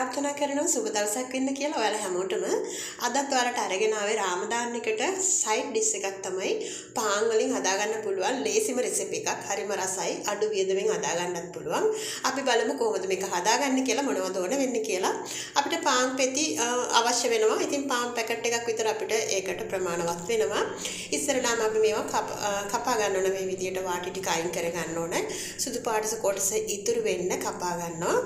ප්‍රාර්ථනා කරනවා සුබ දවසක් වෙන්න කියලා ඔයාලා හැමෝටම. අදත් ඔයාලට අරගෙන ආවේ රාමදාන් එකට සයිඩ් ඩිෂ් එකක් තමයි පාන් වලින් හදාගන්න පුළුවන් ලේසිම රෙසිපි එකක්. හරිම රසයි. අඩු වියදමෙන් හදාගන්නත් පුළුවන්. අපි බලමු කොහොමද මේක හදාගන්නේ කියලා මොනවද ඕන වෙන්නේ කියලා. අපිට පාන් පෙති අවශ්‍ය වෙනවා. ඉතින් පාන් පැකට් එකක් විතර අපිට ඒකට ප්‍රමාණවත් වෙනවා. ඉස්සරලාම අපි මේවා කපා ගන්න ඕන මේ විදියට වාටි ටික අයින් කර ගන්න ඕන. සුදු පාට කොටස ඉතුරු වෙන්න කපා ගන්නවා.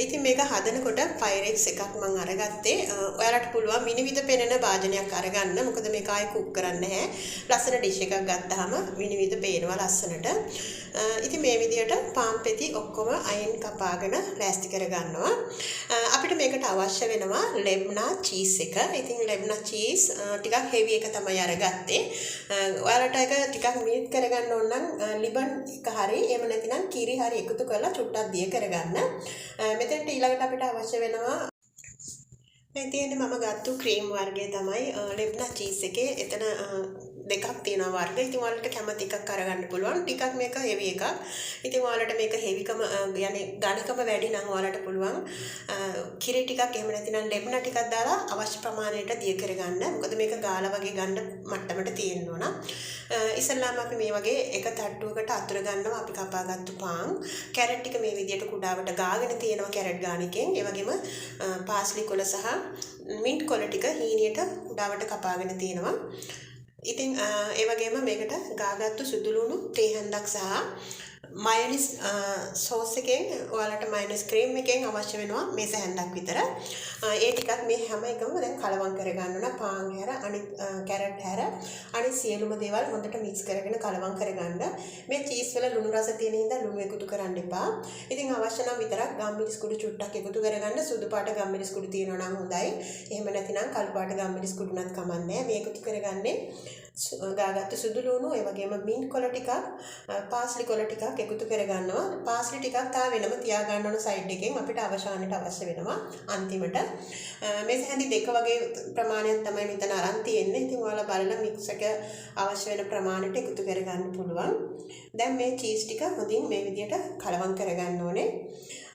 ඉතින් මේක හදනකොට පයිරෙක්ස් එකක් මම අරගත්තේ. ඔයාලට පුළුවන් විනිවිද පෙනෙන භාජනයක් අරගන්න. මොකද මේක ආයි කුක් කරන්න නැහැ. ලස්සන ඩිෂ් එකක් ගත්තාම විනිවිද පේනවා ලස්සනට. ඉතින් මේ විදියට පාන් පෙති ඔක්කොම අයින් කපාගෙන ලෑස්ති කර ගන්නවා. අපිට මේකට අවශ්‍ය වෙනවා ලෙබ්නා චීස් එක. ඉතින් ලෙබ්නා චීස් ටිකක් හෙවි එක තමයි අරගත්තේ. ඔයාලට ඒක ටිකක් මිල්ට් කරගන්න ඕන නම් ලිබන් එක හරි එහෙම නැතිනම් කිරි හරි එකතු කරලා චුට්ටක් දිය කරගන්න. මෙතෙන්ට ඊළඟට අපිට අවශ්‍ය වෙනවා මේ තියෙන්නේ මම ගත්තු ක්‍රීම් වර්ගය තමයි ලෙබ්නා චීස් එකේ. එතන දෙකක් තියෙනවා වර්ග. ඉතින් ඔයාලට කැමති එකක් අරගන්න පුළුවන්. ටිකක් මේක හෙවි එකක්. ඉතින් ඔයාලට මේක හෙවිකම يعني ඝනකම වැඩි නම් ඔයාලට පුළුවන් කිරි ටිකක් එහෙම නැතිනම් ලෙබ්නා ටිකක් දාලා අවශ්‍ය ප්‍රමාණයට දිය කරගන්න. මොකද මේක ගාලා වගේ ගන්න මට්ටමට තියෙන්න ඕන. ඉස්සල්ලාම අපි මේ වගේ එක තට්ටුවකට අතුර ගන්නවා අපි කපාගත්තු පාන්. කැරට් ටික මේ විදියට කුඩාවට ගාගෙන තියෙනවා කැරට් ගානකින්. ඒ වගේම පාස්ලි කොළ සහ මින්ට් කොළ ටික හීනියට කුඩාවට කපාගෙන තියෙනවා. ඉතින් ඒ වගේම මේකට ගාගත්තු සුදු ලුණු තේ හැන්දක් සහ මයොනයිස් සෝස් එකෙන් ඔයාලට මයොනයිස් ක්‍රීම් එකෙන් අවශ්‍ය වෙනවා මේස හැන්දක් විතර. ඒ ටිකක් මේ හැම එකම දැන් කලවම් කරගන්න ඕන. පාන් හැර අනිත් කැරට් හැර අනිත් සියලුම දේවල් හොඳට මික්ස් කරගෙන කලවම් කරගන්න. මේ චීස් වල ලුණු රස තියෙන හින්දා ලුණු එකතු කරන්න එපා. ඉතින් අවශ්‍ය නම් විතරක් ගම්මිරිස් කුඩු චුට්ටක් එකතු කරගන්න. සුදු පාට ගම්මිරිස් කුඩු තියෙනවා නම් හොඳයි. එහෙම නැතිනම් කළු පාට ගම්මිරිස් කුඩු නැත් කමන්නේ. මේ එකතු කරගන්නේ ගාගත්තු සුදු ලුණු ඒ වගේම මින්ට් කොළ ටිකක් පාස්ලි කොළ ටිකක් එකතු කරගන්නවා. පාස්ලි ටිකක් තා වෙනම තියා ගන්න ඕන සයිඩ් එකෙන් අපිට අවසානයේ අවශ්‍ය වෙනවා අන්තිමට. මේ හැඳි දෙක වගේ ප්‍රමාණයක් තමයි මෙතන අරන් තියෙන්නේ. ඉතින් ඔයාලා බලලා මික්ස් එක අවශ්‍ය වෙන ප්‍රමාණයට එකතු කරගන්න පුළුවන්. දැන් මේ චීස් ටික හොඳින් මේ විදියට කලවම් කරගන්න ඕනේ.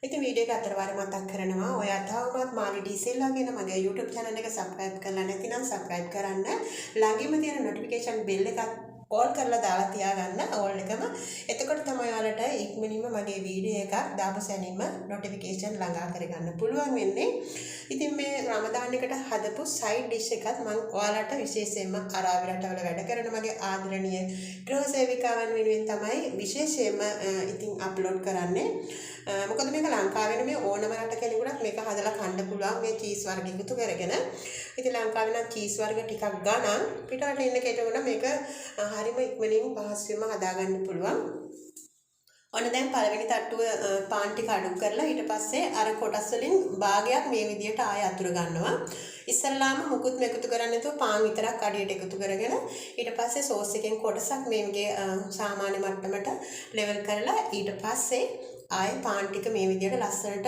ඉතින් වීඩියෝ එක අතරවාරේ මතක් කරනවා ඔයා තවමත් මාලි ඩීසෙල්ලා කියන මගේ YouTube channel එක subscribe කරලා නැතිනම් subscribe කරන්න. ළඟින්ම තියෙන notification bell එකත් all කරලා දාලා තියාගන්න all එකම. එතකොට තමයි ඔයාලට ඉක්මනින්ම මගේ වීඩියෝ එකක් දාපු සැනින්ම notification ළඟා කරගන්න පුළුවන් වෙන්නේ. ඉතින් මේ රමදාන් එකට හදපු side dish එකත් මම ඔයාලට විශේෂයෙන්ම අරාබි රටවල වැඩ කරන මගේ ආදරණීය ගෘහ සේවිකාවන් වෙනුවෙන් තමයි විශේෂයෙන්ම ඉතින් අප්ලෝඩ් කරන්නේ. මොකද මේක ලංකාවේ නෙමෙයි ඕනම රට කෙනෙකුට මේක හදලා කන්න පුළුවන් මේ චීස් වර්ග එකතු කරගෙන. ඉතින් ලංකාවේ නම් චීස් වර්ග ටිකක් ගන්න පිටරට ඉන්න කෙනෙකුට මේක හරිම ඉක්මනින් පහසුවෙන්ම හදාගන්න පුළුවන්. ඔන්න දැන් පළවෙනි තට්ටුව පාන් ටික අඩු කරලා ඊට පස්සේ අර කොටස් වලින් භාගයක් මේ විදියට ආය අතුර ගන්නවා. ඉස්සල්ලාම මුකුත් එකතු කරන්නේ නැතුව පාන් විතරක් අඩියට එකතු කරගෙන ඊට පස්සේ සෝස් එකෙන් කොටසක් මේ වගේ සාමාන්‍ය මට්ටමට ලෙවල් කරලා ඊට පස්සේ ආයේ පාන් ටික මේ විදියට ලස්සනට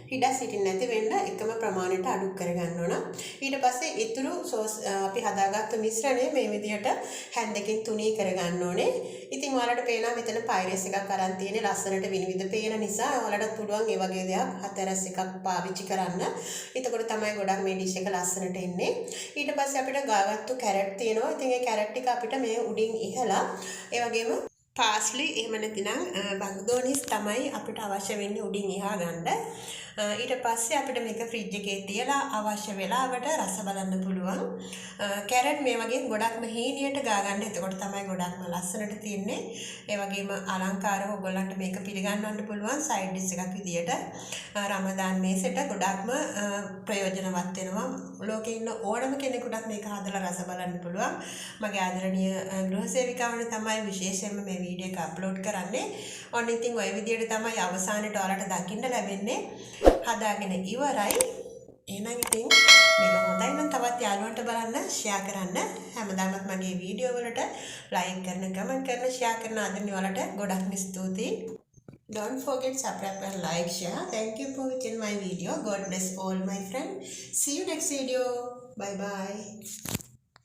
හිඩස් හිටින්න නැති වෙන්න එකම ප්‍රමාණයට අඩු කරගන්න ඕන. ඊට පස්සේ ඊතුරු සෝස් අපි හදාගත්ත මිශ්‍රණය මේ විදියට හැන්දකින් තුනී කරගන්න ඕනේ. ඉතින් ඔයාලට පේනවා මෙතන පයිරස් එකක් අරන් තියෙන්නේ ලස්සනට විනිවිද පේන නිසා ඔයාලට පුළුවන් මේ වගේ දෙයක් හතරස් එකක් පාවිච්චි කරන්න. එතකොට තමයි ගොඩක් මේ ඩිෂ් එක ලස්සනට එන්නේ. ඊට පස්සේ අපිට ගාගත්තු කැරට් තියෙනවා. ඉතින් ඒ කැරට් ටික අපිට මේ උඩින් ඉහලා ඒ වගේම පාස්ලි එහෙම නැතිනම් බග්දෝනිස් තමයි අපිට අවශ්‍ය වෙන්නේ උඩින් එහා ගන්න. ඊට පස්සේ අපිට මේක ෆ්‍රිජ් එකේ තියලා අවශ්‍ය වෙලාවට රස බලන්න පුළුවන්. කැරට් මේ වගේ ගොඩක්ම හීනියට ගා ගන්න. එතකොට තමයි ගොඩක්ම ලස්සනට තියෙන්නේ. ඒ වගේම අලංකාරව ඔයගොල්ලන්ට මේක පිළිගන්නවන්න පුළුවන් සයිඩ් ඩිෂ් එකක් විදියට. රමදාන් මේසෙට ගොඩක්ම ප්‍රයෝජනවත් වෙනවා. ලෝකේ ඉන්න ඕනම කෙනෙකුට මේක හදලා රස බලන්න පුළුවන්. මගේ ආදරණීය ගෘහ සේවිකාවන තමයි විශේෂයෙන්ම මේ වීඩියෝ එක අප්ලෝඩ් කරන්නේ. ඔන්න ඉතින් ওই විදියට තමයි අවසානයේ ඔයාලට දකින්න ලැබෙන්නේ. හදාගෙන ඉවරයි. එහෙනම් ඉතින් මේක හොඳයි නම් තවත් යාළුවන්ට බලන්න ෂෙයා කරන්න. හැමදාමත් මගේ වීඩියෝ වලට ලයික් කරන, කමෙන්ට් කරන, ෂෙයා කරන ආදරණීය වලට ගොඩක්ම ස්තුතියි. Don't forget subscribe and like, share. Thank you for watching my video. God bless all my friends. See you next video. Bye bye.